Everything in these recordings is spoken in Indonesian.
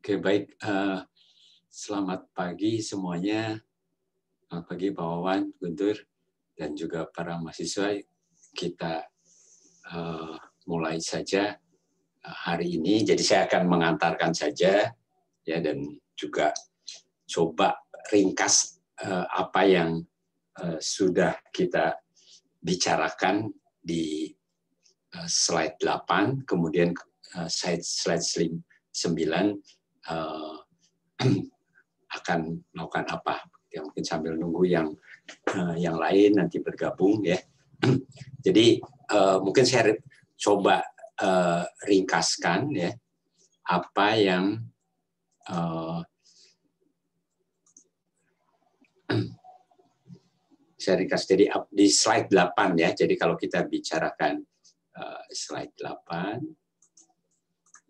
Oke, baik. Selamat pagi semuanya. Selamat pagi Pak Wawan, Guntur, dan juga para mahasiswa. Kita mulai saja hari ini. Jadi saya akan mengantarkan saja, ya, dan juga coba ringkas apa yang sudah kita bicarakan di slide 8, kemudian slide 9 akan melakukan apa. Ya, mungkin sambil nunggu yang lain nanti bergabung, ya. Jadi mungkin saya coba ringkaskan, ya, apa yang saya ringkas. Jadi di slide 8, ya. Jadi kalau kita bicarakan slide 8,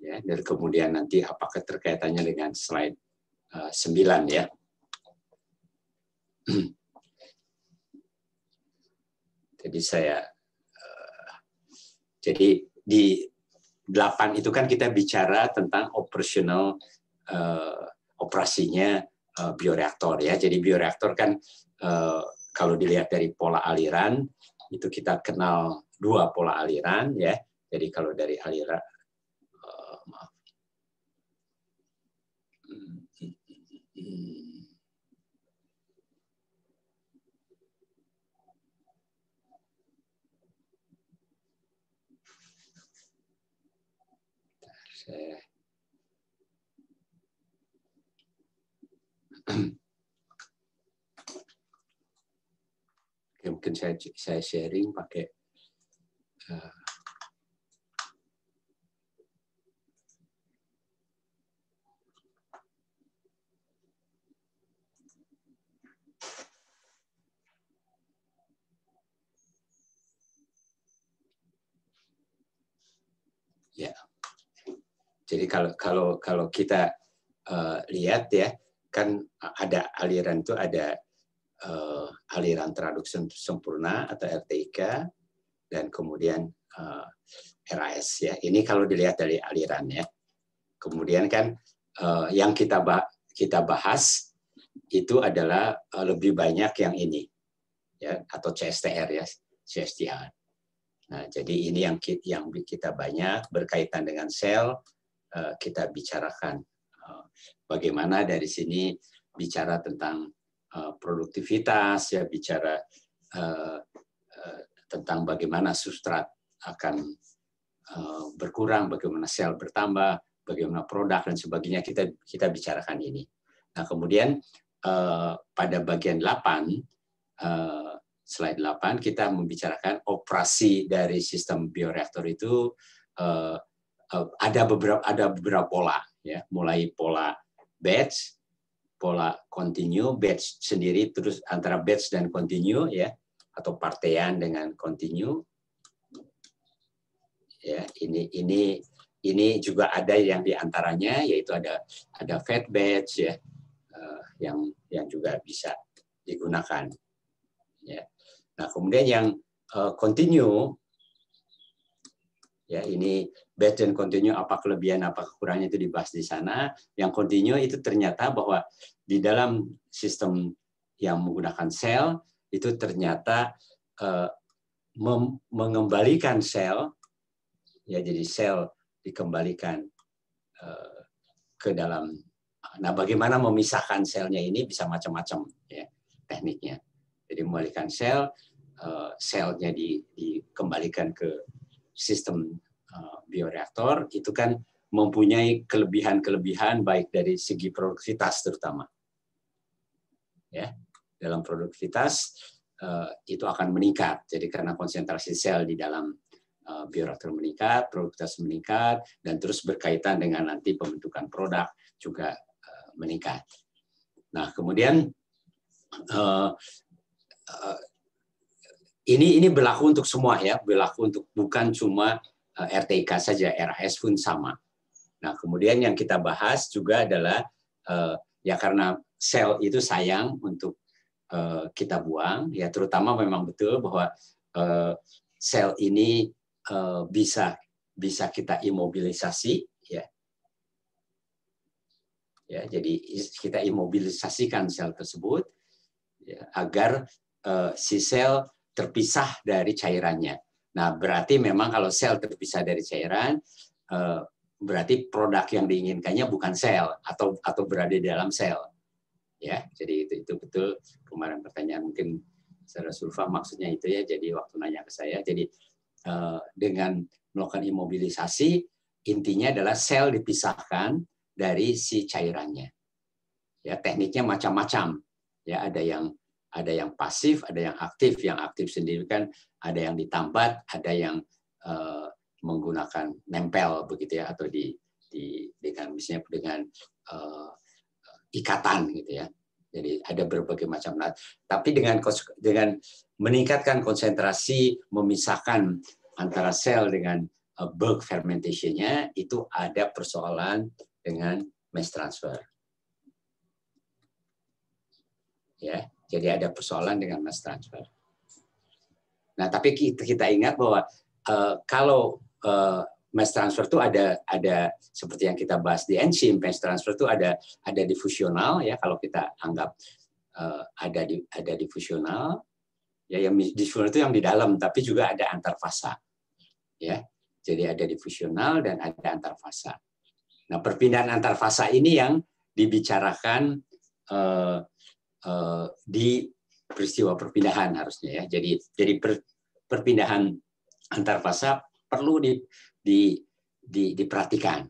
ya, dan kemudian nanti apa keterkaitannya dengan slide 9, ya. Jadi di 8 itu kan kita bicara tentang operasinya bioreaktor, ya. Jadi bioreaktor kan kalau dilihat dari pola aliran itu kita kenal 2 pola aliran, ya. Jadi kalau dari aliran mungkin saya sharing pakai ya. Jadi kalau kita lihat, ya, kan ada aliran itu ada aliran teraduk sempurna atau RTIK, dan kemudian RAS, ya. Ini kalau dilihat dari alirannya. Kemudian kan yang kita bahas itu adalah lebih banyak yang ini, ya, atau CSTR, ya, CSTR. Nah, jadi ini yang kita banyak berkaitan dengan sel, kita bicarakan. Bagaimana dari sini bicara tentang produktivitas, ya, bicara tentang bagaimana substrat akan berkurang, bagaimana sel bertambah, bagaimana produk dan sebagainya, kita bicarakan ini. Nah, kemudian pada bagian 8, slide 8, kita membicarakan operasi dari sistem bioreaktor itu ada beberapa pola, ya, mulai pola batch, pola continue, batch sendiri, terus antara batch dan continue, ya, atau partean dengan continue. Ya, ini juga ada yang diantaranya, yaitu ada fat batch, ya, yang juga bisa digunakan, ya. Nah, kemudian yang continue, ya, ini batch dan continue, apa kelebihan apa kekurangannya itu dibahas di sana. Yang continue itu ternyata bahwa di dalam sistem yang menggunakan sel itu ternyata mengembalikan sel, ya, jadi sel dikembalikan ke dalam. Nah, bagaimana memisahkan selnya ini bisa macam-macam, ya, tekniknya. Jadi membalikkan selnya dikembalikan ke sistem bioreaktor, itu kan mempunyai kelebihan-kelebihan baik dari segi produktivitas terutama. Ya, dalam produktivitas itu akan meningkat. Jadi karena konsentrasi sel di dalam bioreaktor meningkat, produktivitas meningkat, dan terus berkaitan dengan nanti pembentukan produk juga meningkat. Nah, kemudian ini berlaku untuk semua, ya, berlaku untuk bukan cuma RTIK saja, RAS pun sama. Nah, kemudian yang kita bahas juga adalah ya, karena sel itu sayang untuk kita buang, ya, terutama memang betul bahwa sel ini bisa kita imobilisasi, ya. Ya, jadi kita imobilisasikan sel tersebut ya, agar si sel terpisah dari cairannya. Nah, berarti memang kalau sel terpisah dari cairan, berarti produk yang diinginkannya bukan sel atau berada di dalam sel. Ya, jadi itu betul kemarin pertanyaan mungkin Saudara Sulfa maksudnya itu ya. Jadi waktu nanya ke saya, jadi dengan melakukan imobilisasi, intinya adalah sel dipisahkan dari si cairannya. Ya, tekniknya macam-macam. Ya, ada yang pasif, ada yang aktif. Yang aktif sendiri kan ada yang ditambat, ada yang menggunakan nempel begitu ya, atau dengan misalnya dengan ikatan gitu ya. Jadi ada berbagai macam. Nah, tapi dengan meningkatkan konsentrasi, memisahkan antara sel dengan bulk fermentation-nya, itu ada persoalan dengan mass transfer. Ya, jadi ada persoalan dengan mass transfer. Nah, tapi kita ingat bahwa kalau mass transfer itu ada seperti yang kita bahas di enzim, mass transfer itu ada difusional ya, kalau kita anggap ada difusional ya, yang difusional itu yang di dalam, tapi juga ada antarfasa ya. Jadi ada difusional dan ada antarfasa. Nah, perpindahan antarfasa ini yang dibicarakan di peristiwa perpindahan harusnya ya. Jadi perpindahan antarfasa perlu diperhatikan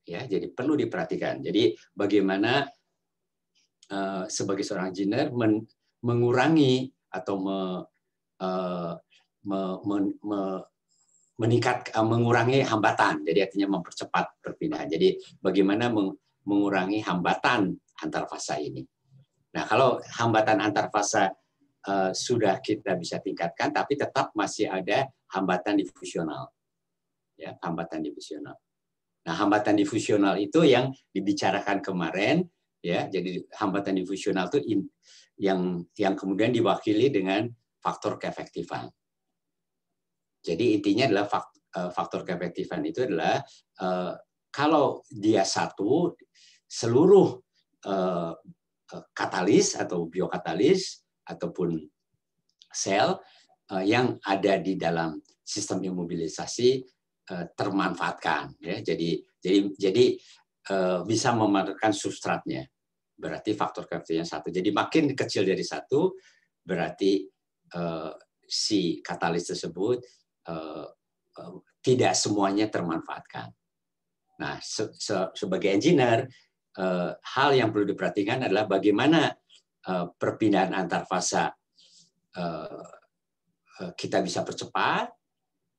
ya. Jadi perlu diperhatikan. Jadi bagaimana sebagai seorang engineer mengurangi atau mengurangi hambatan. Jadi artinya mempercepat perpindahan. Jadi bagaimana mengurangi hambatan antarfasa ini. Nah, kalau hambatan antarfasa sudah kita bisa tingkatkan, tapi tetap masih ada hambatan difusional. Ya, hambatan difusional. Nah, hambatan difusional itu yang dibicarakan kemarin, ya. Jadi hambatan difusional itu yang kemudian diwakili dengan faktor keefektifan. Jadi intinya adalah faktor keefektifan itu adalah kalau dia satu, seluruh katalis atau biokatalis ataupun sel yang ada di dalam sistem imobilisasi termanfaatkan ya. Jadi bisa memanfaatkan substratnya. Berarti faktor keefektifnya satu. Jadi makin kecil dari satu, berarti si katalis tersebut tidak semuanya termanfaatkan. Nah, sebagai engineer, hal yang perlu diperhatikan adalah bagaimana perpindahan antarfasa kita bisa percepat,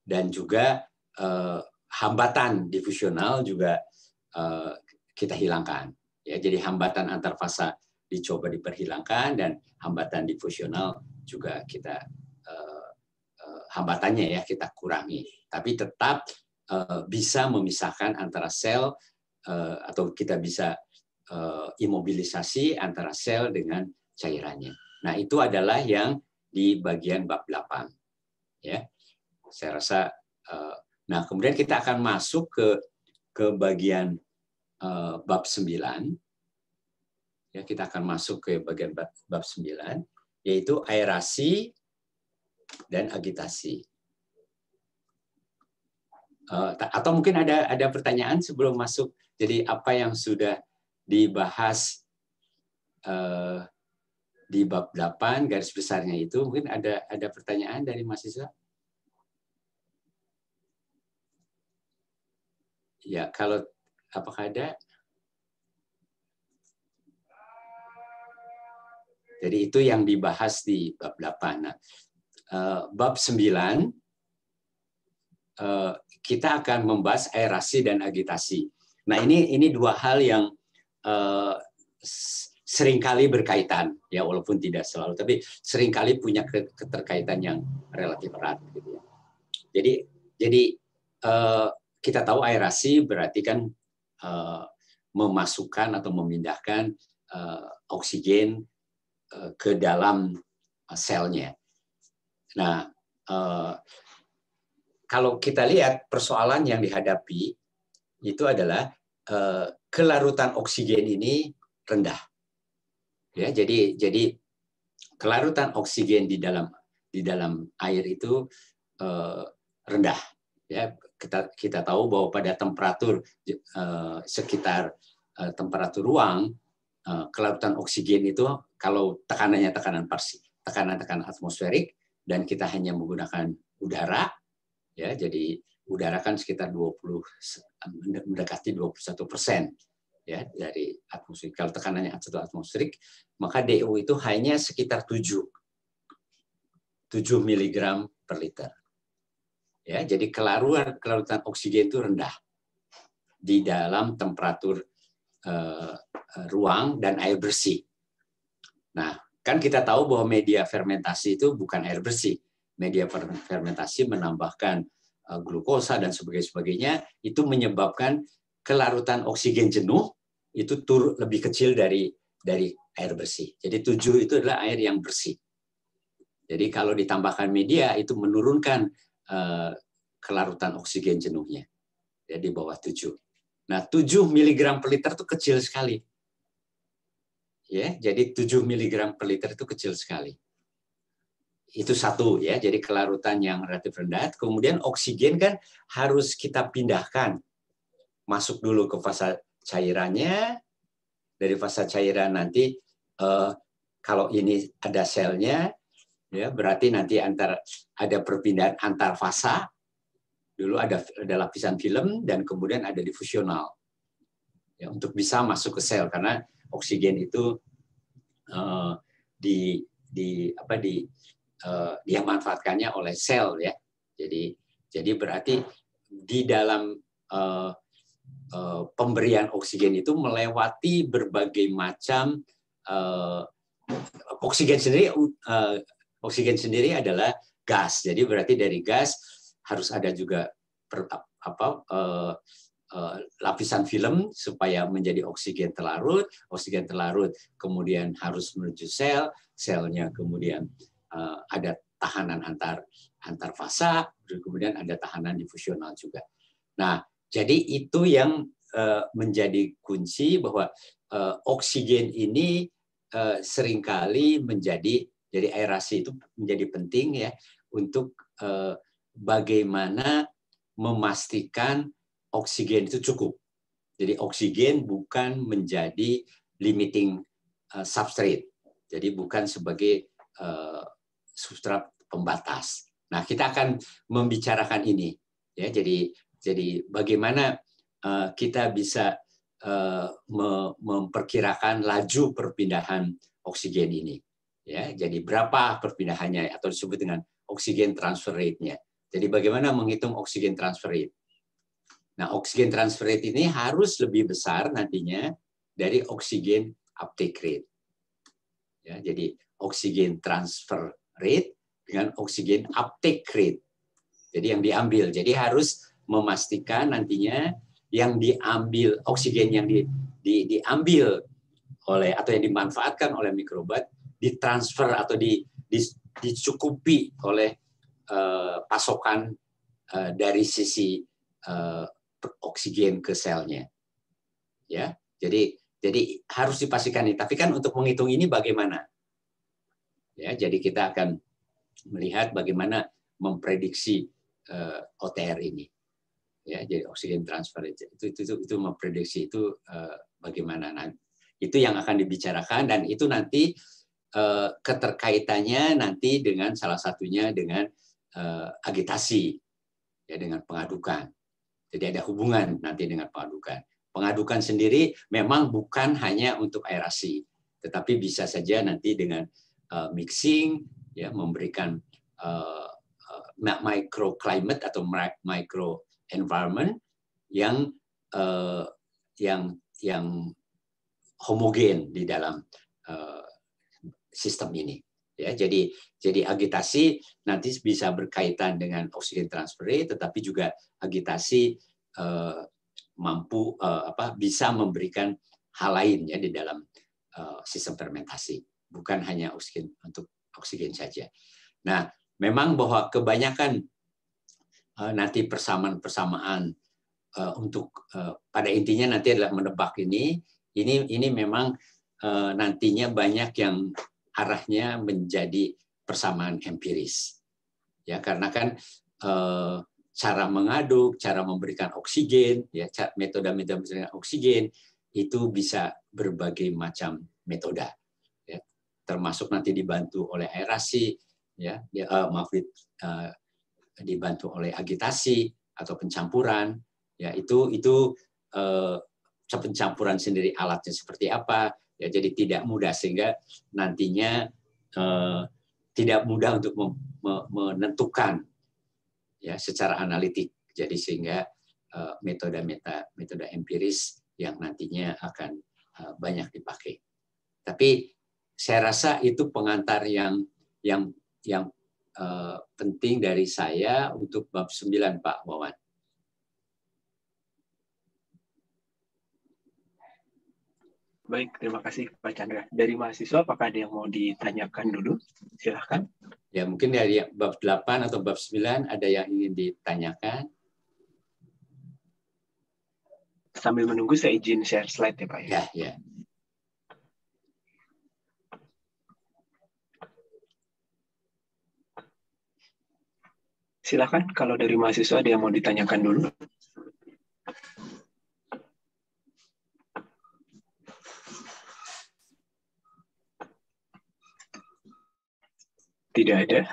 dan juga hambatan difusional juga kita hilangkan. Ya, jadi hambatan antarfasa dicoba diperhilangkan, dan hambatan difusional juga kita hambatannya ya kita kurangi. Tapi tetap bisa memisahkan antara sel atau kita bisa imobilisasi antara sel dengan cairannya. Nah, itu adalah yang di bagian bab 8. Ya. Saya rasa nah, kemudian kita akan masuk ke bagian bab 9. Ya, kita akan masuk ke bagian bab 9, yaitu aerasi dan agitasi. Atau mungkin ada pertanyaan sebelum masuk. Jadi apa yang sudah dibahas di bab 8 garis besarnya itu, mungkin ada pertanyaan dari mahasiswa? Ya, kalau apakah ada? Jadi itu yang dibahas di bab 8. Nah, bab 9 kita akan membahas aerasi dan agitasi. Nah, ini dua hal yang seringkali berkaitan, ya walaupun tidak selalu, tapi seringkali punya keterkaitan yang relatif erat. Gitu ya. Jadi kita tahu aerasi berarti kan memasukkan atau memindahkan oksigen ke dalam selnya. Nah, kalau kita lihat persoalan yang dihadapi itu adalah kelarutan oksigen ini rendah. Ya, jadi kelarutan oksigen di dalam air itu rendah. Ya, kita tahu bahwa pada temperatur sekitar temperatur ruang, kelarutan oksigen itu kalau tekanannya tekanan atmosferik dan kita hanya menggunakan udara, ya, jadi udara kan sekitar mendekati 21% ya dari atmosfer. Kalau tekanannya atmosferik, maka DO itu hanya sekitar 7 mg per liter. Ya, jadi kelarutan oksigen itu rendah di dalam temperatur ruang dan air bersih. Nah, kan kita tahu bahwa media fermentasi itu bukan air bersih. Media fermentasi menambahkan glukosa dan sebagainya, itu menyebabkan kelarutan oksigen jenuh itu lebih kecil dari air bersih. Jadi 7 itu adalah air yang bersih. Jadi kalau ditambahkan media itu menurunkan kelarutan oksigen jenuhnya, ya, di bawah 7. Nah, 7 mg per liter itu kecil sekali. Ya, jadi 7 mg per liter itu kecil sekali. Itu satu, ya. Jadi kelarutan yang relatif rendah. Kemudian oksigen kan harus kita pindahkan, masuk dulu ke fasa cairannya. Dari fasa cairan nanti kalau ini ada selnya, ya, berarti nanti ada perpindahan antar fasa. Dulu ada lapisan film dan kemudian ada difusional. Ya, untuk bisa masuk ke sel karena oksigen itu dimanfaatkannya oleh sel, ya. Jadi berarti di dalam pemberian oksigen itu melewati berbagai macam oksigen sendiri adalah gas. Jadi berarti dari gas harus ada juga lapisan film supaya menjadi oksigen terlarut. Oksigen terlarut kemudian harus menuju sel, selnya kemudian ada tahanan antar fasa, kemudian ada tahanan difusional juga. Nah, jadi itu yang menjadi kunci bahwa oksigen ini seringkali jadi aerasi itu menjadi penting, ya, untuk bagaimana memastikan oksigen itu cukup. Jadi oksigen bukan menjadi limiting substrate. Jadi bukan sebagai substrat pembatas. Nah, kita akan membicarakan ini, ya. Jadi bagaimana kita bisa memperkirakan laju perpindahan oksigen ini, ya. Jadi berapa perpindahannya atau disebut dengan oksigen transfer rate-nya. Jadi bagaimana menghitung oksigen transfer rate? Nah, oksigen transfer rate ini harus lebih besar nantinya dari oksigen uptake rate. Ya, jadi oksigen transfer rate dengan oksigen uptake rate. Jadi yang diambil. Jadi harus memastikan nantinya yang diambil oksigen yang diambil oleh atau yang dimanfaatkan oleh mikrobat ditransfer atau dicukupi oleh pasokan dari sisi oksigen ke selnya, ya. Jadi harus dipastikan ini. Tapi kan untuk menghitung ini bagaimana? Ya, jadi kita akan melihat bagaimana memprediksi OTR ini. Ya, jadi oksigen transfer itu memprediksi itu bagaimana. Nah, itu yang akan dibicarakan dan itu nanti keterkaitannya nanti dengan salah satunya dengan agitasi, ya, dengan pengadukan. Jadi ada hubungan nanti dengan pengadukan. Pengadukan sendiri memang bukan hanya untuk aerasi, tetapi bisa saja nanti dengan mixing, ya, memberikan microclimate atau micro environment yang homogen di dalam sistem ini. Ya, jadi agitasi nanti bisa berkaitan dengan oksigen transfer rate, tetapi juga agitasi bisa memberikan hal lain, ya, di dalam sistem fermentasi, bukan hanya untuk oksigen saja. Nah, memang bahwa kebanyakan nanti persamaan untuk pada intinya nanti adalah menebak ini memang nantinya banyak yang arahnya menjadi persamaan empiris, ya karena kan cara mengaduk, cara memberikan oksigen, ya metode-metode memberikan oksigen itu bisa berbagai macam metode, ya, termasuk nanti dibantu oleh aerasi, ya dibantu oleh agitasi atau pencampuran, ya itu pencampuran sendiri alatnya seperti apa, ya jadi tidak mudah sehingga nantinya tidak mudah untuk menentukan ya secara analitik, jadi sehingga metode empiris yang nantinya akan banyak dipakai. Tapi saya rasa itu pengantar yang penting dari saya untuk bab 9, Pak Wawan. Baik, terima kasih Pak Chandra. Dari mahasiswa, apakah ada yang mau ditanyakan dulu? Silahkan. Ya, mungkin dari bab 8 atau bab 9 ada yang ingin ditanyakan. Sambil menunggu, saya izin share slide ya Pak. Ya. Silahkan, kalau dari mahasiswa ada yang mau ditanyakan dulu. Tidak ada.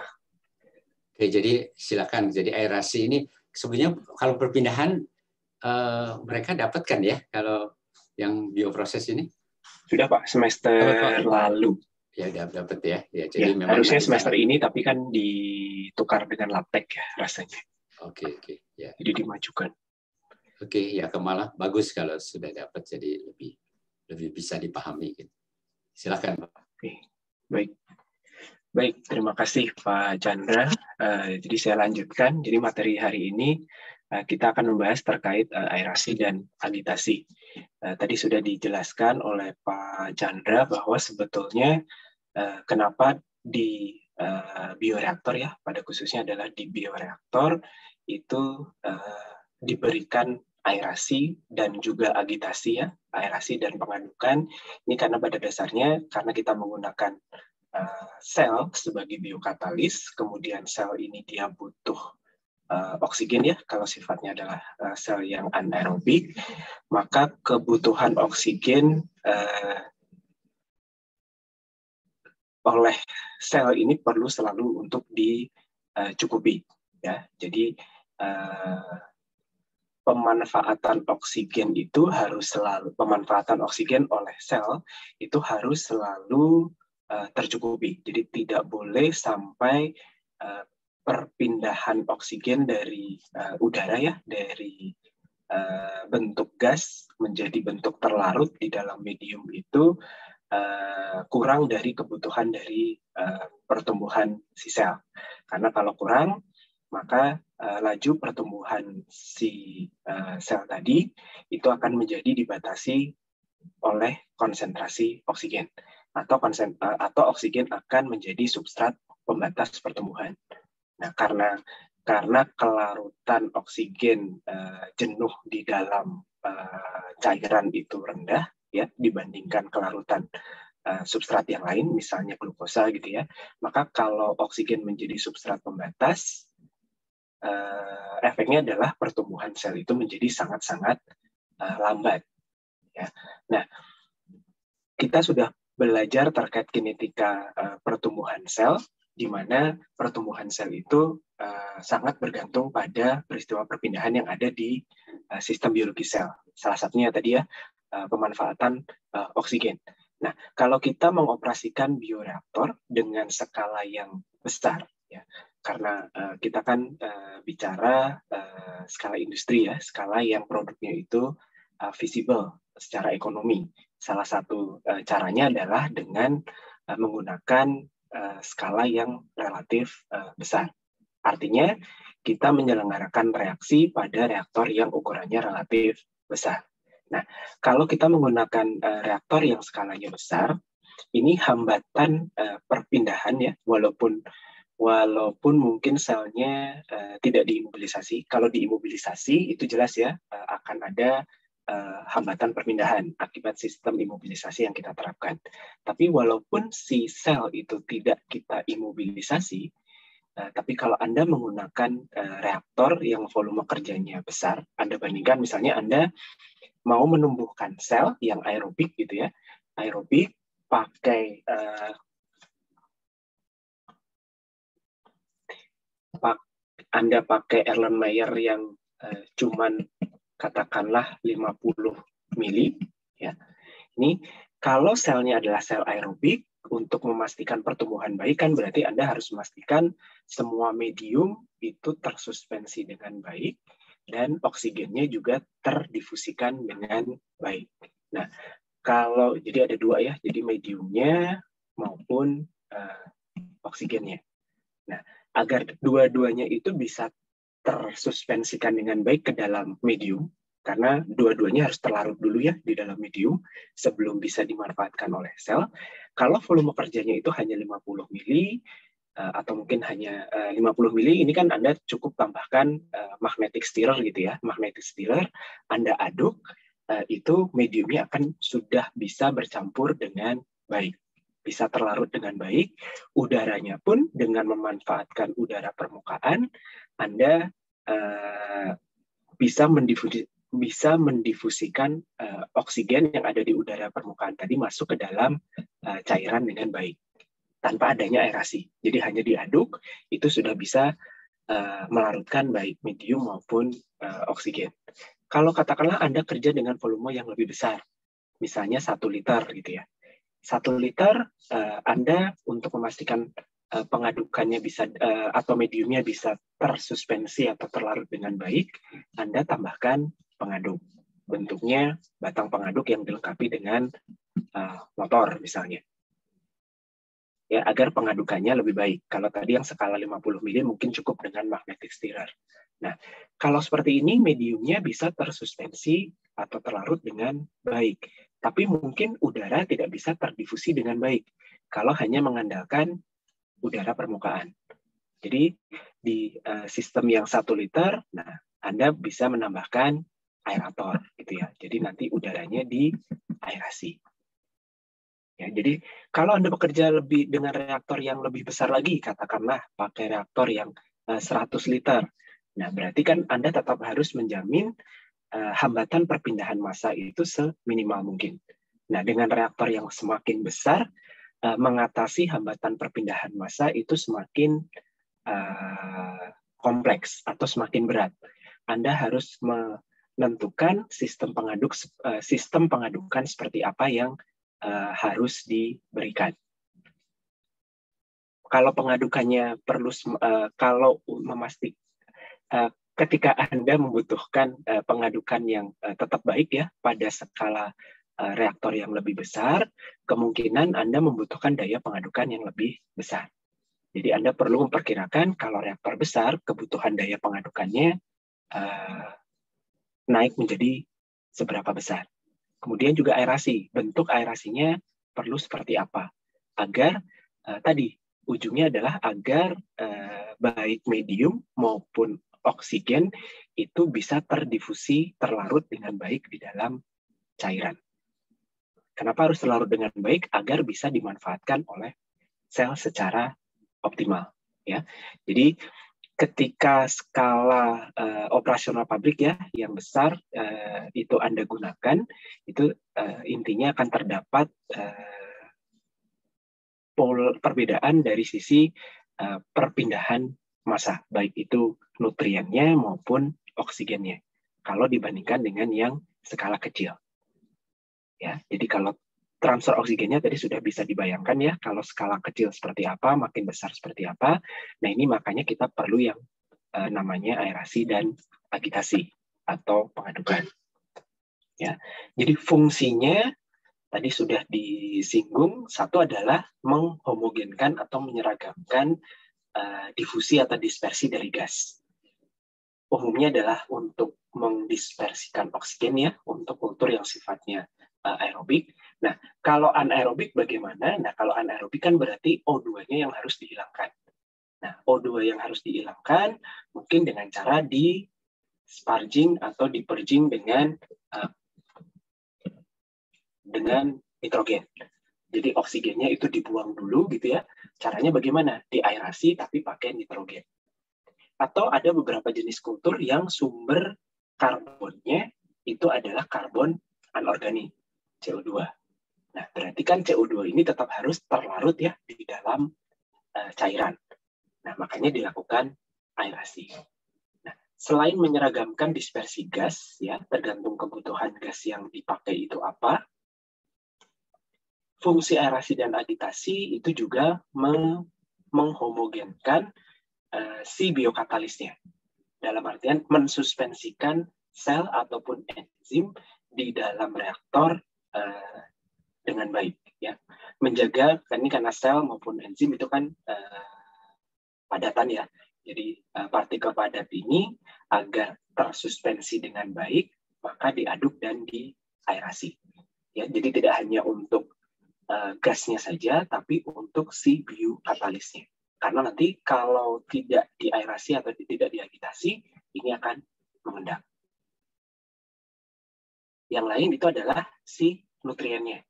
Oke, jadi silakan. Jadi aerasi ini sebenarnya kalau perpindahan mereka dapatkan ya kalau yang bioproses ini? Sudah Pak, semester lalu. Ya udah dapat ya. Jadi ya, memang harusnya semester ini tapi kan ditukar dengan labtek ya rasanya. Oke. Ya. Jadi dimajukan. Oke, ya malah bagus kalau sudah dapat, jadi lebih bisa dipahami. Gitu. Silakan Pak. Oke, baik. Terima kasih Pak Chandra. Jadi saya lanjutkan. Jadi materi hari ini kita akan membahas terkait aerasi dan agitasi. Tadi sudah dijelaskan oleh Pak Chandra bahwa sebetulnya kenapa di bioreaktor ya, pada khususnya adalah di bioreaktor itu diberikan aerasi dan juga agitasi ya, aerasi dan pengadukan. Ini karena pada dasarnya karena kita menggunakan sel sebagai biokatalis, kemudian sel ini dia butuh oksigen ya, kalau sifatnya adalah sel yang anaerobik, maka kebutuhan oksigen oleh sel ini perlu selalu untuk dicukupi ya. Jadi pemanfaatan oksigen itu harus selalu, pemanfaatan oksigen oleh sel itu harus selalu tercukupi. Jadi tidak boleh sampai perpindahan oksigen dari udara ya, dari bentuk gas menjadi bentuk terlarut di dalam medium itu kurang dari kebutuhan dari pertumbuhan si sel. Karena kalau kurang, maka laju pertumbuhan si sel tadi itu akan menjadi dibatasi oleh konsentrasi oksigen, atau oksigen akan menjadi substrat pembatas pertumbuhan. Nah, karena kelarutan oksigen jenuh di dalam cairan itu rendah ya dibandingkan kelarutan substrat yang lain, misalnya glukosa gitu ya, maka kalau oksigen menjadi substrat pembatas, efeknya adalah pertumbuhan sel itu menjadi sangat-sangat lambat. Ya. Nah, kita sudah belajar terkait kinetika pertumbuhan sel, di mana pertumbuhan sel itu sangat bergantung pada peristiwa perpindahan yang ada di sistem biologi sel. Salah satunya tadi ya, pemanfaatan oksigen. Nah, kalau kita mengoperasikan bioreaktor dengan skala yang besar, ya, karena kita kan bicara skala industri ya, skala yang produknya itu visible secara ekonomi. Salah satu caranya adalah dengan menggunakan skala yang relatif besar. Artinya, kita menyelenggarakan reaksi pada reaktor yang ukurannya relatif besar. Nah, kalau kita menggunakan reaktor yang skalanya besar, ini hambatan perpindahan ya, walaupun mungkin selnya tidak diimobilisasi. Kalau diimobilisasi itu jelas ya, ada hambatan perpindahan akibat sistem imobilisasi yang kita terapkan. Tapi walaupun si sel itu tidak kita imobilisasi, tapi kalau Anda menggunakan reaktor yang volume kerjanya besar, Anda bandingkan misalnya Anda mau menumbuhkan sel yang aerobik gitu ya, aerobik pakai Anda pakai Erlenmeyer yang cuman katakanlah 50 mili, ya. Ini kalau selnya adalah sel aerobik, untuk memastikan pertumbuhan baik kan berarti Anda harus memastikan semua medium itu tersuspensi dengan baik dan oksigennya juga terdifusikan dengan baik. Nah, kalau jadi ada dua ya, jadi mediumnya maupun oksigennya. Nah, agar dua-duanya itu bisa tersuspensikan dengan baik ke dalam medium, karena dua-duanya harus terlarut dulu ya di dalam medium sebelum bisa dimanfaatkan oleh sel. Kalau volume kerjanya itu hanya 50 mili atau mungkin hanya 50 mili, ini kan Anda cukup tambahkan magnetic stirrer gitu ya. Magnetic stirrer Anda aduk, itu mediumnya akan sudah bisa bercampur dengan baik. Bisa terlarut dengan baik, udaranya pun dengan memanfaatkan udara permukaan, Anda bisa mendifusikan oksigen yang ada di udara permukaan tadi masuk ke dalam cairan dengan baik, tanpa adanya aerasi. Jadi hanya diaduk, itu sudah bisa melarutkan baik medium maupun oksigen. Kalau katakanlah Anda kerja dengan volume yang lebih besar, misalnya 1 liter gitu ya. 1 liter Anda untuk memastikan pengadukannya bisa atau mediumnya bisa tersuspensi atau terlarut dengan baik, Anda tambahkan pengaduk. Bentuknya batang pengaduk yang dilengkapi dengan motor misalnya. Ya, agar pengadukannya lebih baik. Kalau tadi yang skala 50 mili mungkin cukup dengan magnetic stirrer. Nah, kalau seperti ini mediumnya bisa tersuspensi atau terlarut dengan baik. Tapi mungkin udara tidak bisa terdifusi dengan baik kalau hanya mengandalkan udara permukaan. Jadi di sistem yang 1 liter, nah Anda bisa menambahkan aerator gitu ya. Jadi nanti udaranya diaerasi. Ya, jadi kalau Anda bekerja lebih dengan reaktor yang lebih besar lagi, katakanlah pakai reaktor yang 100 liter. Nah, berarti kan Anda tetap harus menjamin hambatan perpindahan massa itu seminimal mungkin. Nah, dengan reaktor yang semakin besar, mengatasi hambatan perpindahan massa itu semakin kompleks atau semakin berat. Anda harus menentukan sistem pengadukan seperti apa yang harus diberikan. Kalau pengadukannya perlu, kalau memastikan ketika Anda membutuhkan pengadukan yang tetap baik ya pada skala reaktor yang lebih besar, kemungkinan Anda membutuhkan daya pengadukan yang lebih besar. Jadi Anda perlu memperkirakan kalau reaktor besar, kebutuhan daya pengadukannya naik menjadi seberapa besar. Kemudian juga aerasi, bentuk aerasinya perlu seperti apa, agar tadi ujungnya adalah agar baik medium maupun oksigen itu bisa terdifusi, terlarut dengan baik di dalam cairan. Kenapa harus terlarut dengan baik? Agar bisa dimanfaatkan oleh sel secara optimal. Ya, jadi ketika skala operasional pabrik ya yang besar itu Anda gunakan, itu intinya akan terdapat perbedaan dari sisi perpindahan massa, baik itu nutriennya maupun oksigennya, kalau dibandingkan dengan yang skala kecil. Ya, jadi kalau transfer oksigennya tadi sudah bisa dibayangkan ya, kalau skala kecil seperti apa, makin besar seperti apa. Nah, ini makanya kita perlu yang namanya aerasi dan agitasi atau pengadukan. Ya, jadi fungsinya tadi sudah disinggung. Satu adalah menghomogenkan atau menyeragamkan difusi atau dispersi dari gas. Umumnya adalah untuk mendispersikan oksigen ya, untuk kultur yang sifatnya aerobik. Nah, kalau anaerobik bagaimana? Nah, kalau anaerobik kan berarti O2-nya yang harus dihilangkan. Nah, O2 yang harus dihilangkan mungkin dengan cara sparging atau di purging dengan nitrogen. Jadi oksigennya itu dibuang dulu gitu ya. Caranya bagaimana? Diaerasi tapi pakai nitrogen. Atau ada beberapa jenis kultur yang sumber karbonnya itu adalah karbon anorganik, CO2. Nah, berarti kan CO2 ini tetap harus terlarut ya di dalam cairan. Nah, makanya dilakukan aerasi. Nah, selain menyeragamkan dispersi gas, ya tergantung kebutuhan gas yang dipakai itu apa, fungsi aerasi dan agitasi itu juga menghomogenkan si biokatalisnya. Dalam artian mensuspensikan sel ataupun enzim di dalam reaktor dengan baik. Ya, menjaga, ini karena sel maupun enzim itu kan padatan ya. Jadi partikel padat ini agar tersuspensi dengan baik, maka diaduk dan diaerasi. Ya, jadi tidak hanya untuk gasnya saja, tapi untuk si biokatalisnya. Karena nanti kalau tidak diaerasi atau tidak diagitasi, ini akan mengendap. Yang lain itu adalah si nutriennya.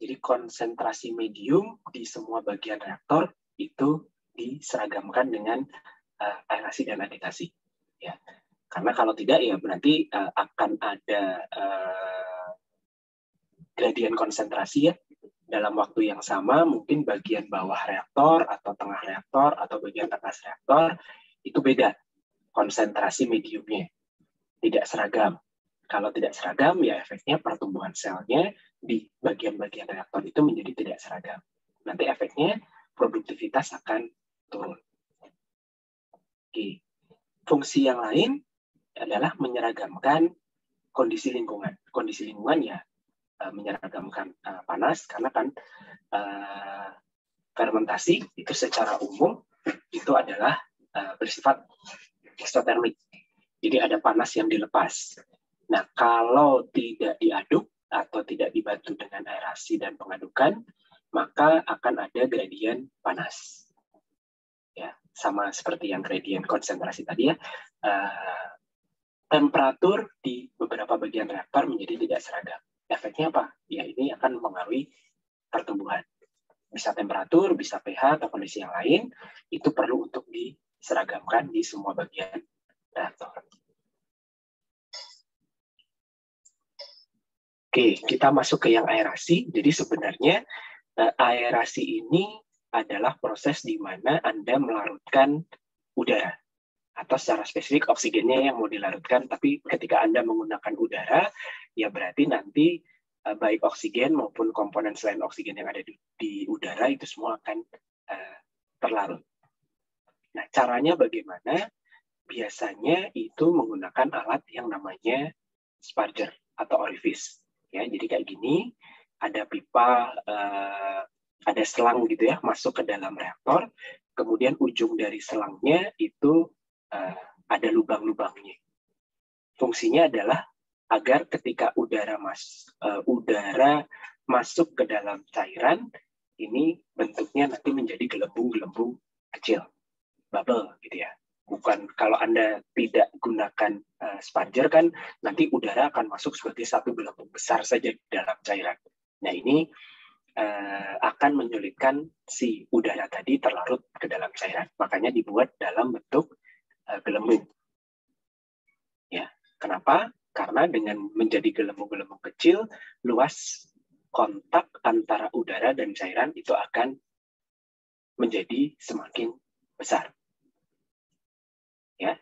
Jadi konsentrasi medium di semua bagian reaktor itu diseragamkan dengan aerasi dan agitasi. Ya. Karena kalau tidak ya berarti akan ada gradien konsentrasi ya. Dalam waktu yang sama mungkin bagian bawah reaktor atau tengah reaktor atau bagian atas reaktor itu beda konsentrasi mediumnya. Tidak seragam. Kalau tidak seragam, ya efeknya pertumbuhan selnya di bagian-bagian reaktor itu menjadi tidak seragam. Nanti efeknya produktivitas akan turun. Oke. Fungsi yang lain adalah menyeragamkan kondisi lingkungan. Kondisi lingkungan ya menyeragamkan panas, karena kan fermentasi itu secara umum itu adalah bersifat eksotermik. Jadi ada panas yang dilepas. Nah, kalau tidak diaduk atau tidak dibantu dengan aerasi dan pengadukan, maka akan ada gradien panas. Ya, sama seperti yang gradien konsentrasi tadi ya. Temperatur di beberapa bagian reaktor menjadi tidak seragam. Efeknya apa? Ya, ini akan mempengaruhi pertumbuhan. Bisa temperatur, bisa pH, atau kondisi yang lain, itu perlu untuk diseragamkan di semua bagian reaktor. Oke, kita masuk ke yang aerasi. Jadi sebenarnya aerasi ini adalah proses di mana Anda melarutkan udara. Atau secara spesifik oksigennya yang mau dilarutkan, tapi ketika Anda menggunakan udara, ya berarti nanti baik oksigen maupun komponen selain oksigen yang ada di udara itu semua akan terlarut. Nah, caranya bagaimana? Biasanya itu menggunakan alat yang namanya sparger atau orifice. Ya, jadi kayak gini, ada pipa, ada selang gitu ya, masuk ke dalam reaktor, kemudian ujung dari selangnya itu ada lubang-lubangnya. Fungsinya adalah agar ketika udara masuk ke dalam cairan, ini bentuknya nanti menjadi gelembung-gelembung kecil, bubble gitu ya. Bukan kalau Anda tidak gunakan sparger kan nanti udara akan masuk sebagai satu gelembung besar saja di dalam cairan. Nah ini akan menyulitkan si udara tadi terlarut ke dalam cairan. Makanya dibuat dalam bentuk gelembung. Ya, kenapa? Karena dengan menjadi gelembung-gelembung kecil, luas kontak antara udara dan cairan itu akan menjadi semakin besar. Ya,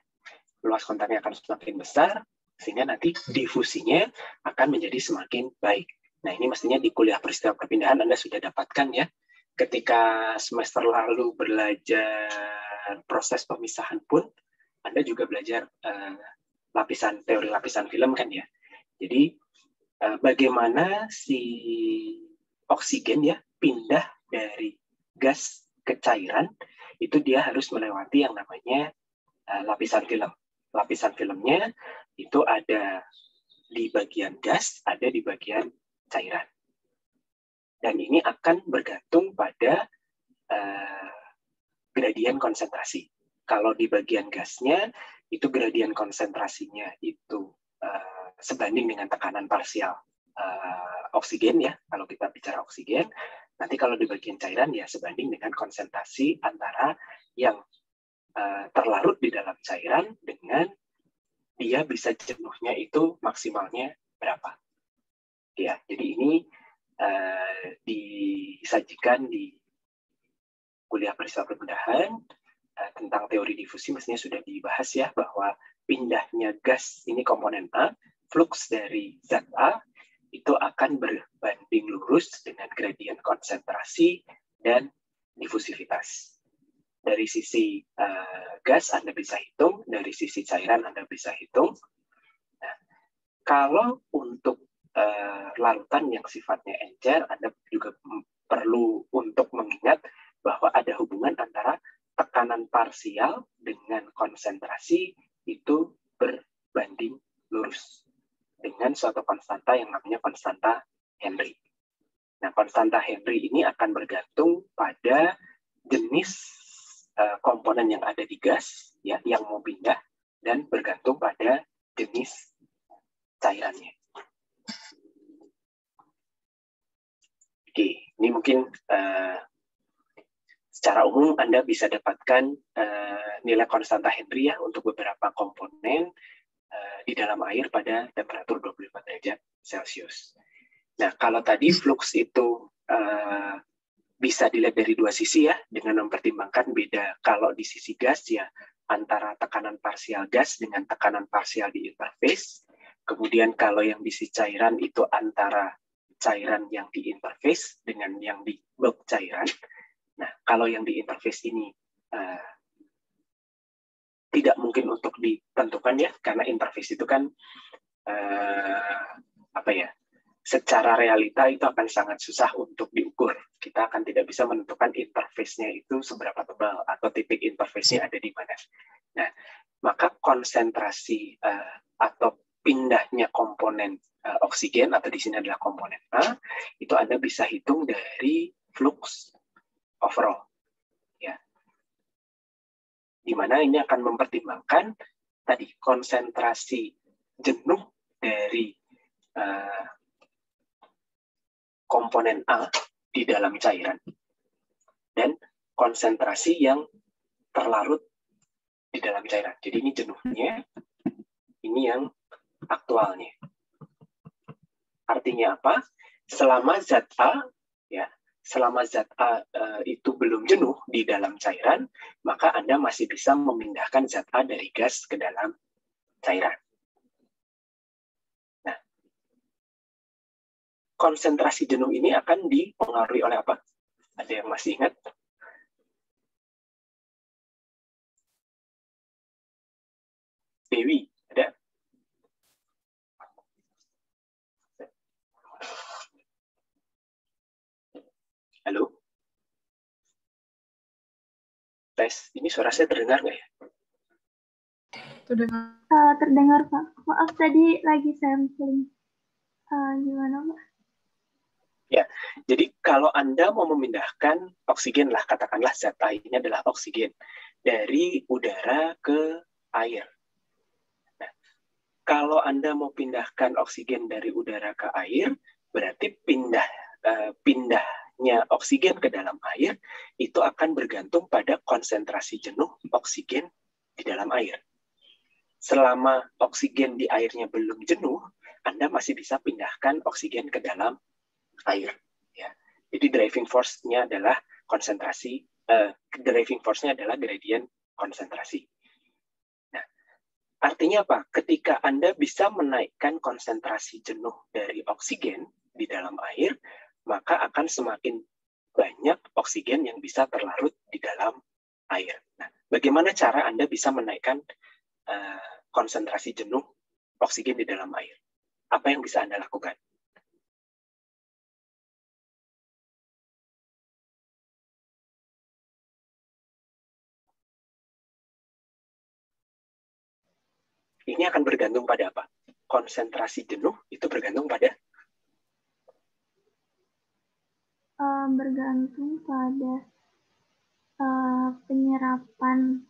luas kontaknya akan semakin besar, sehingga nanti difusinya akan menjadi semakin baik. Nah, ini mestinya di kuliah peristiwa perpindahan Anda sudah dapatkan ya. Ketika semester lalu belajar proses pemisahan pun, Anda juga belajar teori lapisan film kan ya. Jadi bagaimana si oksigen ya pindah dari gas ke cairan, itu dia harus melewati yang namanya lapisan film. Lapisan filmnya itu ada di bagian gas, ada di bagian cairan. Dan ini akan bergantung pada gradien konsentrasi. Kalau di bagian gasnya, itu gradien konsentrasinya itu sebanding dengan tekanan parsial oksigen ya, kalau kita bicara oksigen. Nanti kalau di bagian cairan ya sebanding dengan konsentrasi antara yang terlarut di dalam cairan dengan dia bisa jenuhnya itu maksimalnya berapa. Ya, jadi ini disajikan di kuliah peristiwa perpindahan tentang teori difusi, mestinya sudah dibahas ya, bahwa pindahnya gas ini komponen A, flux dari zat A itu akan berbanding lurus dengan gradien konsentrasi dan difusivitas. Dari sisi gas Anda bisa hitung, dari sisi cairan Anda bisa hitung. Nah, kalau untuk larutan yang sifatnya encer, Anda juga perlu untuk mengingat bahwa ada hubungan antara tekanan parsial dengan konsentrasi itu berbanding lurus dengan suatu konstanta yang namanya konstanta Henry. Nah, konstanta Henry ini akan bergantung pada jenis komponen yang ada di gas ya, yang mau pindah, dan bergantung pada jenis cairannya. Oke, ini mungkin secara umum Anda bisa dapatkan nilai konstanta Henry ya untuk beberapa komponen di dalam air pada temperatur 25 derajat Celcius. Nah, kalau tadi flux itu bisa dilihat dari dua sisi ya, dengan mempertimbangkan beda. Kalau di sisi gas ya, antara tekanan parsial gas dengan tekanan parsial di interface. Kemudian kalau yang di sisi cairan itu antara cairan yang di interface dengan yang di bulk cairan. Nah, kalau yang di interface ini tidak mungkin untuk ditentukan ya, karena interface itu kan secara realita itu akan sangat susah untuk diukur. Kita akan tidak bisa menentukan interface-nya itu seberapa tebal atau titik interface-nya ada di mana. Nah, maka konsentrasi atau pindahnya komponen oksigen, atau di sini adalah komponen A, itu Anda bisa hitung dari flux overall. Ya. Di mana ini akan mempertimbangkan tadi konsentrasi jenuh dari komponen A di dalam cairan dan konsentrasi yang terlarut di dalam cairan. Jadi ini jenuhnya, ini yang aktualnya. Artinya apa? Selama zat A ya, selama zat A itu belum jenuh di dalam cairan, maka Anda masih bisa memindahkan zat A dari gas ke dalam cairan. Nah, konsentrasi jenuh ini akan dipengaruhi oleh apa? Ada yang masih ingat? Dewi, ada? Halo? Tes, ini suara saya terdengar nggak ya? Terdengar. Terdengar, Pak. Maaf, tadi lagi sampling. Gimana, Pak? Ya, jadi kalau Anda mau memindahkan oksigen lah, katakanlah zat A ini adalah oksigen, dari udara ke air. Nah, kalau Anda mau pindahkan oksigen dari udara ke air, berarti pindahnya oksigen ke dalam air itu akan bergantung pada konsentrasi jenuh oksigen di dalam air. Selama oksigen di airnya belum jenuh, Anda masih bisa pindahkan oksigen ke dalam air. Ya. Jadi driving force-nya adalah konsentrasi, driving force-nya adalah gradien konsentrasi. Nah, artinya apa? Ketika Anda bisa menaikkan konsentrasi jenuh dari oksigen di dalam air, maka akan semakin banyak oksigen yang bisa terlarut di dalam air. Nah, bagaimana cara Anda bisa menaikkan konsentrasi jenuh oksigen di dalam air? Apa yang bisa Anda lakukan? Ini akan bergantung pada apa? Konsentrasi jenuh itu bergantung pada? Bergantung pada penyerapan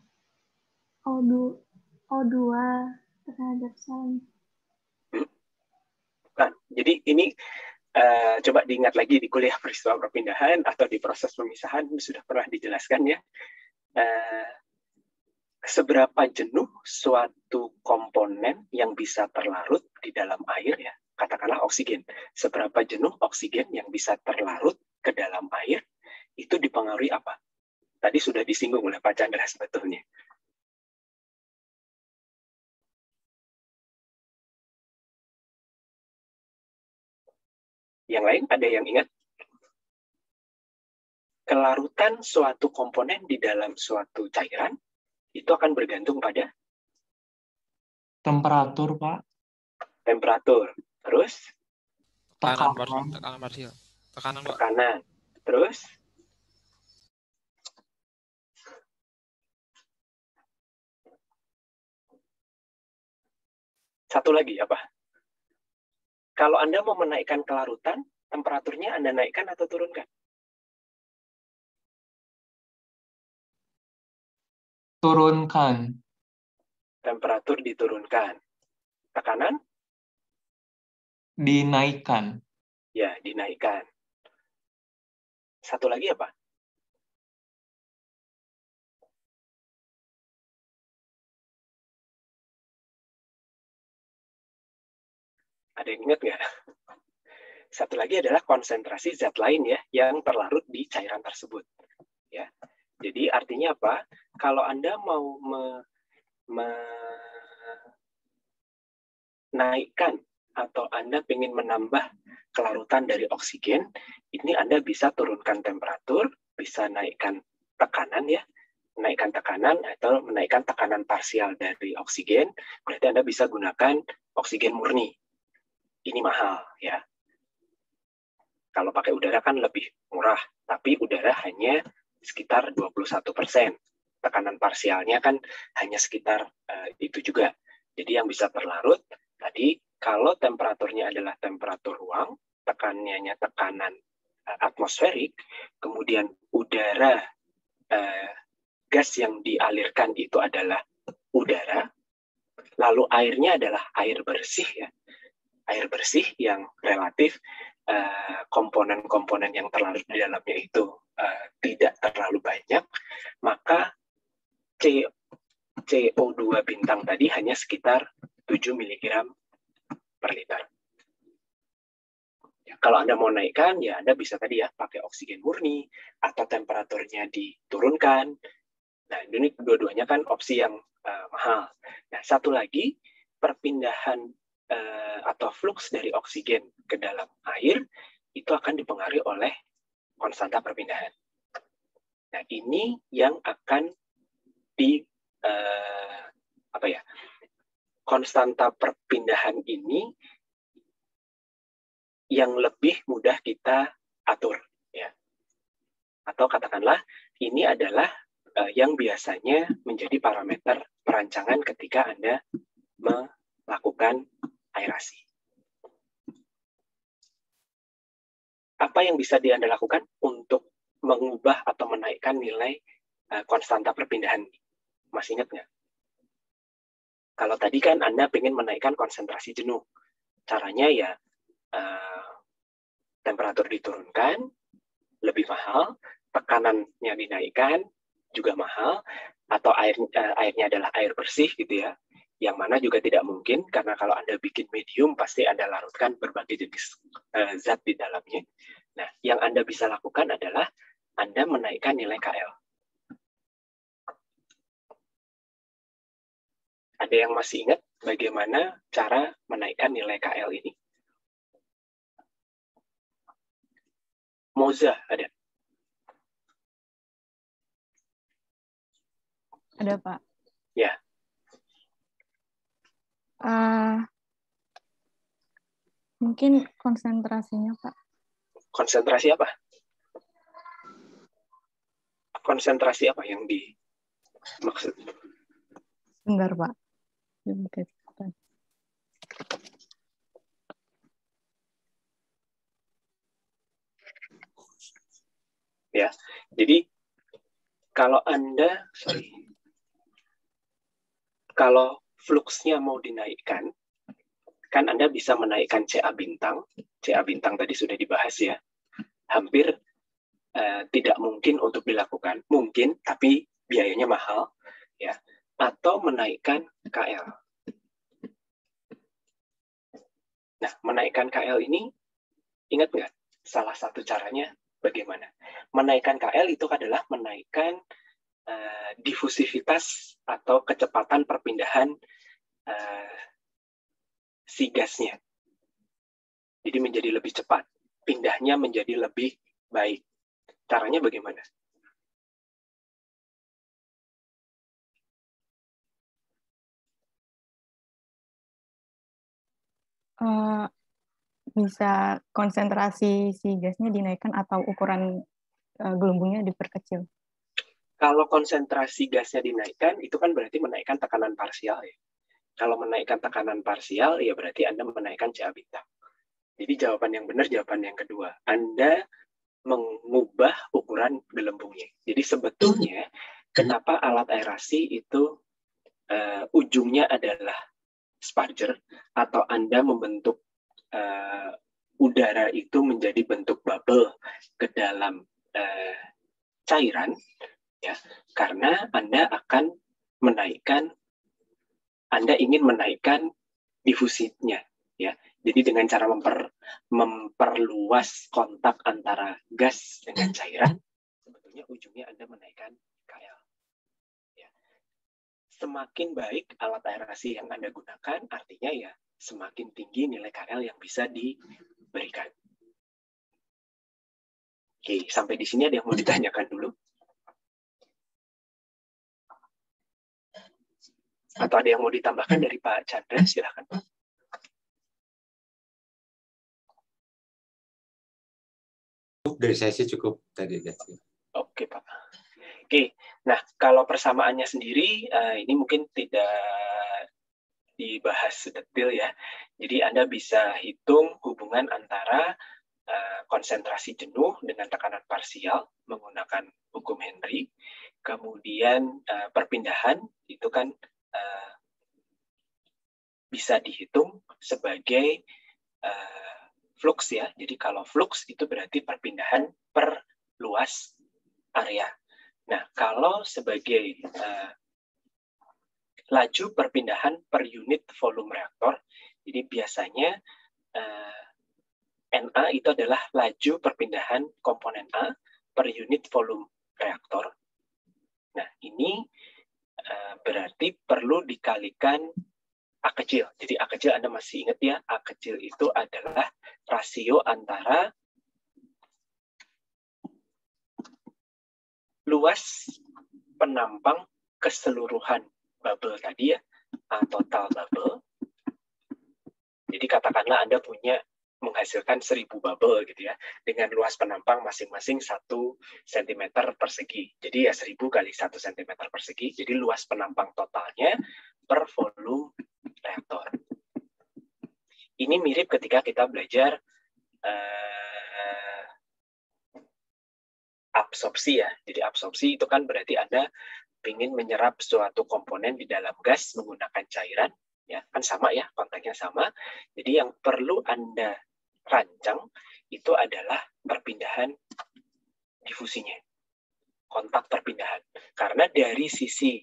O2 O2 terhadap sel. Nah, jadi ini coba diingat lagi di kuliah peristiwa perpindahan atau di proses pemisahan sudah pernah dijelaskan ya. Seberapa jenuh suatu komponen yang bisa terlarut di dalam air ya, katakanlah oksigen. Seberapa jenuh oksigen yang bisa terlarut ke dalam air itu dipengaruhi apa? Tadi sudah disinggung oleh Pak Chandra sebetulnya. Yang lain ada yang ingat? Kelarutan suatu komponen di dalam suatu cairan itu akan bergantung pada Temperatur, Pak. temperatur. Terus? Tekanan. Tekanan parsial. Tekanan, Pak. Tekanan. Terus? Satu lagi apa? Kalau Anda mau menaikkan kelarutan, temperaturnya Anda naikkan atau turunkan? Turunkan. Temperatur diturunkan. Tekanan? Dinaikkan. Ya, dinaikkan. Satu lagi apa? Ada yang ingat nggak? Satu lagi adalah konsentrasi zat lain ya yang terlarut di cairan tersebut. Ya, jadi artinya apa? Kalau Anda mau menaikkan atau Anda ingin menambah kelarutan dari oksigen, ini Anda bisa turunkan temperatur, bisa naikkan tekanan ya, menaikkan tekanan atau menaikkan tekanan parsial dari oksigen. Berarti Anda bisa gunakan oksigen murni. Ini mahal ya. Kalau pakai udara kan lebih murah, tapi udara hanya sekitar 21%. Tekanan parsialnya kan hanya sekitar itu juga. Jadi yang bisa terlarut, tadi kalau temperaturnya adalah temperatur ruang, tekanannya tekanan atmosferik, kemudian udara, gas yang dialirkan itu adalah udara, lalu airnya adalah air bersih ya. Air bersih yang relatif komponen-komponen yang terlarut di dalamnya itu tidak terlalu banyak, maka CO2 bintang tadi hanya sekitar 7 mg per liter. Ya, kalau Anda mau naikkan, ya Anda bisa tadi ya pakai oksigen murni atau temperaturnya diturunkan. Nah, ini dua-duanya kan opsi yang mahal. Nah, satu lagi, perpindahan atau fluks dari oksigen ke dalam air itu akan dipengaruhi oleh konstanta perpindahan. Nah, ini yang akan konstanta perpindahan ini yang lebih mudah kita atur ya. Atau katakanlah ini adalah yang biasanya menjadi parameter perancangan ketika Anda melakukan aerasi. Apa yang bisa Anda lakukan untuk mengubah atau menaikkan nilai konstanta perpindahan? Masih ingat nggak? Kalau tadi kan Anda ingin menaikkan konsentrasi jenuh. Caranya ya temperatur diturunkan, lebih mahal, tekanannya dinaikkan, juga mahal, atau airnya adalah air bersih gitu ya. Yang mana juga tidak mungkin, karena kalau Anda bikin medium, pasti Anda larutkan berbagai jenis zat di dalamnya. Nah, yang Anda bisa lakukan adalah Anda menaikkan nilai KL. Ada yang masih ingat bagaimana cara menaikkan nilai KL ini? Moza ada? Ada, Pak. Ya. Mungkin konsentrasinya, Pak. Konsentrasi apa? Konsentrasi apa yang dimaksud? Sebentar, Pak. Ya, jadi kalau Anda, kalau fluxnya mau dinaikkan, kan Anda bisa menaikkan CA bintang. CA bintang tadi sudah dibahas ya. Hampir tidak mungkin untuk dilakukan. Mungkin, tapi biayanya mahal. Ya. Atau menaikkan KL. Nah, menaikkan KL ini, ingat nggak? Salah satu caranya bagaimana? Menaikkan KL itu adalah menaikkan difusivitas atau kecepatan perpindahan si gasnya. Jadi menjadi lebih cepat. Pindahnya menjadi lebih baik. Caranya bagaimana? Bisa konsentrasi si gasnya dinaikkan atau ukuran gelembungnya diperkecil. Kalau konsentrasi gasnya dinaikkan, itu kan berarti menaikkan tekanan parsial ya. Kalau menaikkan tekanan parsial, ya berarti Anda menaikkan CA bintang. Jadi jawaban yang benar, jawaban yang kedua. Anda mengubah ukuran gelembungnya. Jadi sebetulnya, kenapa alat aerasi itu ujungnya adalah sparger, atau Anda membentuk udara itu menjadi bentuk bubble ke dalam cairan, ya, karena Anda ingin menaikkan difusinya, ya. Jadi dengan cara memperluas kontak antara gas dengan cairan, sebetulnya ujungnya Anda menaikkan KL. Ya. Semakin baik alat aerasi yang Anda gunakan, artinya ya semakin tinggi nilai KL yang bisa diberikan. Oke, sampai di sini ada yang mau ditanyakan dulu? Atau ada yang mau ditambahkan dari Pak Chandra? Silakan, Pak. Dari saya sih cukup tadi. Oke, Pak. Oke, nah kalau persamaannya sendiri, ini mungkin tidak dibahas detail ya. Jadi Anda bisa hitung hubungan antara konsentrasi jenuh dengan tekanan parsial menggunakan hukum Henry. Kemudian perpindahan itu kan bisa dihitung sebagai flux ya. Jadi kalau flux itu berarti perpindahan per luas area. Nah, kalau sebagai laju perpindahan per unit volume reaktor, jadi biasanya NA itu adalah laju perpindahan komponen A per unit volume reaktor. Nah, ini berarti perlu dikalikan A kecil. Jadi A kecil Anda masih ingat ya, A kecil itu adalah rasio antara luas penampang keseluruhan bubble tadi ya, total bubble. Jadi katakanlah Anda menghasilkan 1000 bubble gitu ya, dengan luas penampang masing-masing 1 cm persegi. Jadi ya 1000 kali 1 cm persegi. Jadi luas penampang totalnya per volume reaktor. Ini mirip ketika kita belajar absorpsi ya. Jadi absorpsi itu kan berarti Anda ingin menyerap suatu komponen di dalam gas menggunakan cairan, ya kan sama ya, konteksnya sama. Jadi yang perlu Anda rancang itu adalah perpindahan difusinya, kontak perpindahan. Karena dari sisi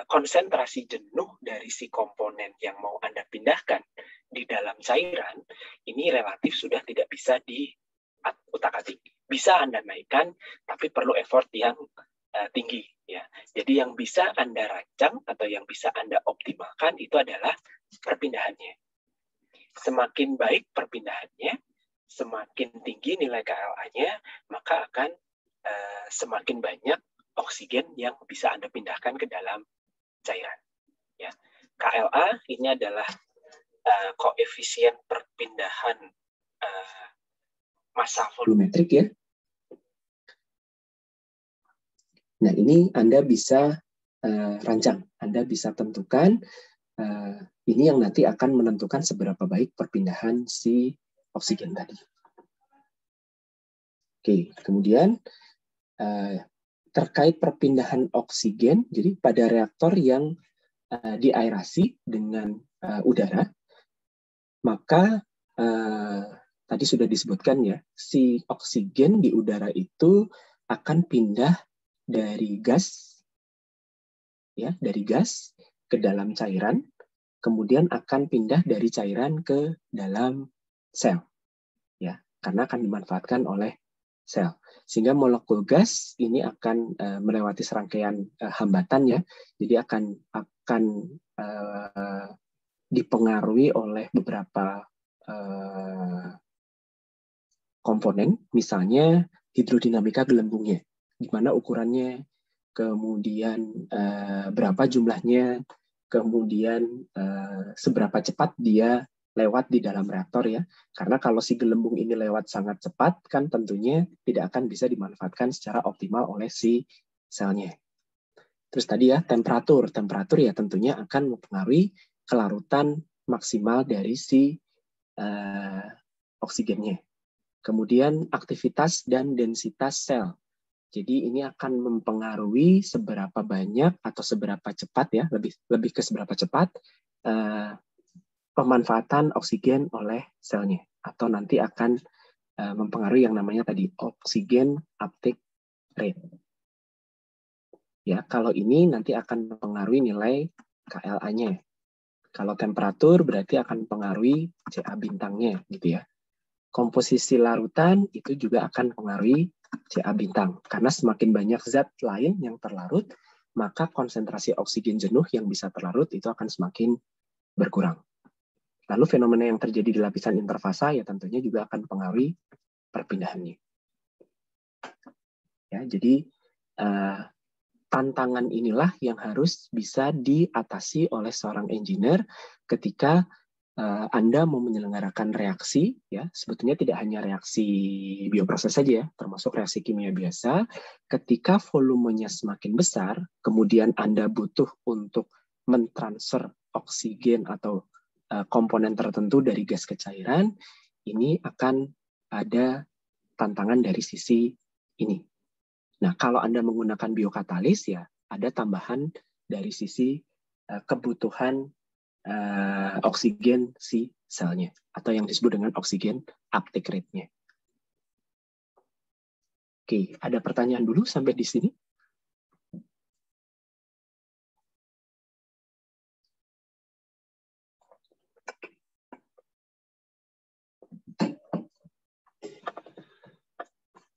konsentrasi jenuh dari si komponen yang mau Anda pindahkan di dalam cairan, ini relatif sudah tidak bisa diutak-atik. Bisa Anda naikkan, tapi perlu effort yang tinggi. Ya. Jadi yang bisa Anda rancang atau yang bisa Anda optimalkan itu adalah perpindahannya. Semakin baik perpindahannya, semakin tinggi nilai KLA-nya, maka akan semakin banyak oksigen yang bisa Anda pindahkan ke dalam cairan. Ya. KLA ini adalah koefisien perpindahan massa volumetrik ya. Nah, ini Anda bisa rancang, Anda bisa tentukan, ini yang nanti akan menentukan seberapa baik perpindahan si oksigen tadi. Oke, kemudian terkait perpindahan oksigen, jadi pada reaktor yang diaerasi dengan udara, maka tadi sudah disebutkan ya, si oksigen di udara itu akan pindah dari gas, ya, dari gas ke dalam cairan, kemudian akan pindah dari cairan ke dalam sel, ya, karena akan dimanfaatkan oleh sel. Sehingga molekul gas ini akan melewati serangkaian hambatan, ya, jadi akan dipengaruhi oleh beberapa komponen, misalnya hidrodinamika gelembungnya, di mana ukurannya, kemudian berapa jumlahnya, kemudian seberapa cepat dia lewat di dalam reaktor, ya. Karena kalau si gelembung ini lewat sangat cepat, kan tentunya tidak akan bisa dimanfaatkan secara optimal oleh si selnya. Terus tadi ya, temperatur ya tentunya akan mempengaruhi kelarutan maksimal dari si oksigennya. Kemudian aktivitas dan densitas sel. Jadi ini akan mempengaruhi seberapa banyak atau seberapa cepat, ya, lebih ke seberapa cepat pemanfaatan oksigen oleh selnya, atau nanti akan mempengaruhi yang namanya tadi oksigen uptake rate. Ya, kalau ini nanti akan mempengaruhi nilai KLA-nya. Kalau temperatur berarti akan mempengaruhi CA bintangnya, gitu ya. Komposisi larutan itu juga akan mempengaruhi CA bintang, karena semakin banyak zat lain yang terlarut, maka konsentrasi oksigen jenuh yang bisa terlarut itu akan semakin berkurang. Lalu fenomena yang terjadi di lapisan interfasa ya tentunya juga akan mempengaruhi perpindahannya. Ya, jadi tantangan inilah yang harus bisa diatasi oleh seorang engineer ketika Anda mau menyelenggarakan reaksi, ya, sebetulnya tidak hanya reaksi bioproses saja, ya, termasuk reaksi kimia biasa. Ketika volumenya semakin besar, kemudian Anda butuh untuk mentransfer oksigen atau komponen tertentu dari gas ke cairan, ini akan ada tantangan dari sisi ini. Nah, kalau Anda menggunakan biokatalis, ya ada tambahan dari sisi kebutuhan oksigen si selnya, atau yang disebut dengan oksigen uptake rate-nya. Oke, ada pertanyaan dulu sampai di sini?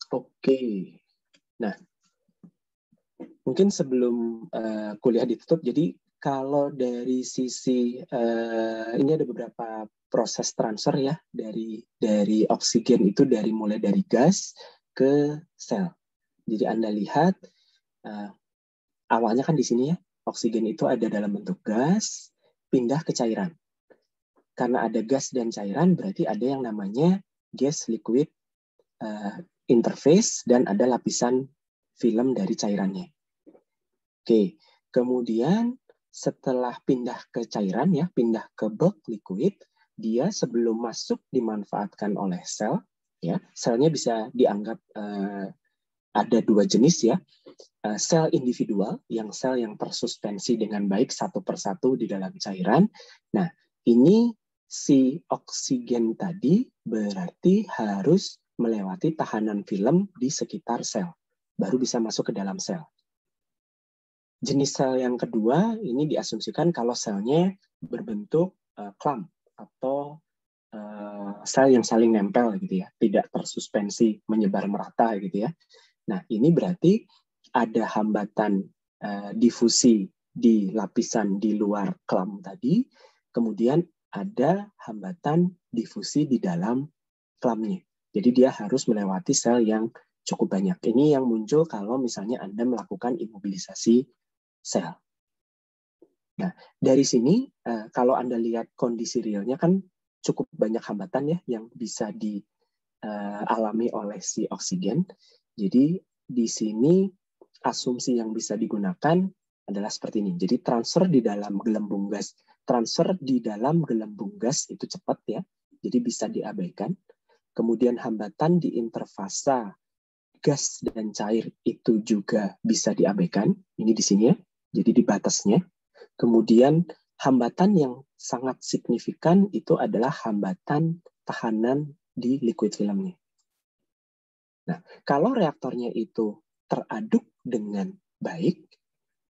Oke, nah mungkin sebelum kuliah ditutup, jadi kalau dari sisi ini ada beberapa proses transfer, ya, dari oksigen itu mulai dari gas ke sel. Jadi Anda lihat awalnya kan di sini, ya, oksigen itu ada dalam bentuk gas pindah ke cairan. Karena ada gas dan cairan berarti ada yang namanya gas liquid interface dan ada lapisan film dari cairannya. Oke, kemudian setelah pindah ke cairan, ya, pindah ke bulk liquid, dia sebelum masuk dimanfaatkan oleh sel, ya, selnya bisa dianggap ada dua jenis, ya, sel individual, sel yang tersuspensi dengan baik satu persatu di dalam cairan. Nah, ini si oksigen tadi berarti harus melewati tahanan film di sekitar sel, baru bisa masuk ke dalam sel. Jenis sel yang kedua ini diasumsikan kalau selnya berbentuk clump atau sel yang saling nempel, gitu ya, tidak tersuspensi menyebar merata, gitu ya. Nah, ini berarti ada hambatan difusi di lapisan di luar clump tadi, kemudian ada hambatan difusi di dalam clumpnya. Jadi dia harus melewati sel yang cukup banyak. Ini yang muncul kalau misalnya Anda melakukan imobilisasi sel. Nah, dari sini kalau Anda lihat kondisi realnya kan cukup banyak hambatan, ya, yang bisa dialami oleh si oksigen. Jadi di sini asumsi yang bisa digunakan adalah seperti ini. Jadi transfer di dalam gelembung gas itu cepat, ya. Jadi bisa diabaikan. Kemudian hambatan di interfasa gas dan cair itu juga bisa diabaikan. Ini di sini, ya. Jadi di batasnya. Kemudian hambatan yang sangat signifikan itu adalah hambatan tahanan di liquid filmnya. Nah, kalau reaktornya itu teraduk dengan baik,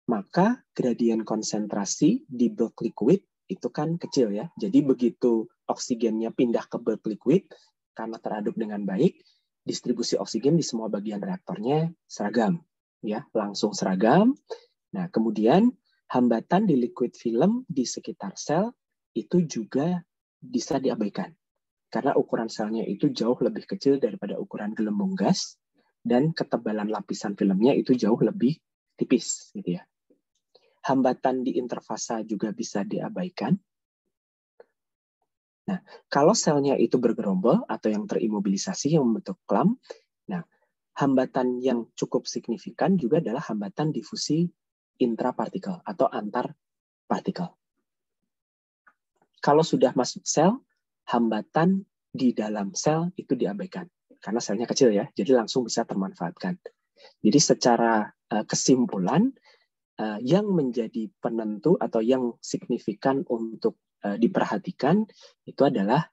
maka gradien konsentrasi di bulk liquid itu kan kecil ya. Jadi begitu oksigennya pindah ke bulk liquid, karena teraduk dengan baik, distribusi oksigen di semua bagian reaktornya seragam, ya, langsung seragam. Nah, kemudian hambatan di liquid film di sekitar sel itu juga bisa diabaikan karena ukuran selnya itu jauh lebih kecil daripada ukuran gelembung gas dan ketebalan lapisan filmnya itu jauh lebih tipis, gitu ya. Hambatan di interfasa juga bisa diabaikan. Nah, kalau selnya itu bergerombol atau yang terimobilisasi yang membentuk klam, nah, hambatan yang cukup signifikan juga adalah hambatan difusi intrapartikel atau antar partikel. Kalau sudah masuk sel, hambatan di dalam sel itu diabaikan karena selnya kecil ya, jadi langsung bisa termanfaatkan. Jadi secara kesimpulan, yang menjadi penentu atau yang signifikan untuk diperhatikan itu adalah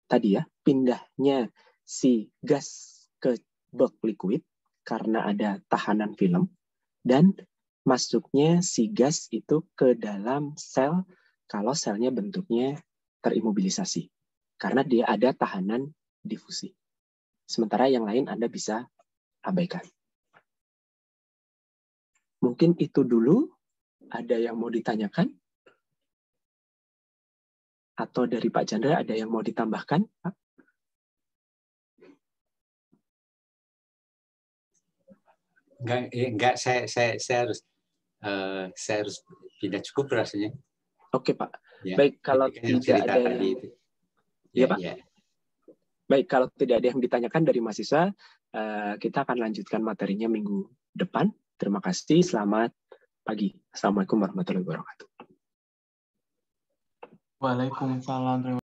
tadi ya, pindahnya si gas ke bulk liquid karena ada tahanan film dan masuknya si gas itu ke dalam sel kalau selnya bentuknya terimobilisasi karena dia ada tahanan difusi. Sementara yang lain Anda bisa abaikan. Mungkin itu dulu. Ada yang mau ditanyakan? Atau dari Pak Chandra ada yang mau ditambahkan, Pak? Enggak, saya harus tidak cukup rasanya. Oke, Pak. Ya, baik, kalau tidak ada yang itu. Ya, Pak. Ya. Baik, kalau tidak ada yang ditanyakan dari mahasiswa, kita akan lanjutkan materinya minggu depan. Terima kasih, selamat pagi. Assalamualaikum warahmatullahi wabarakatuh. Waalaikumsalam.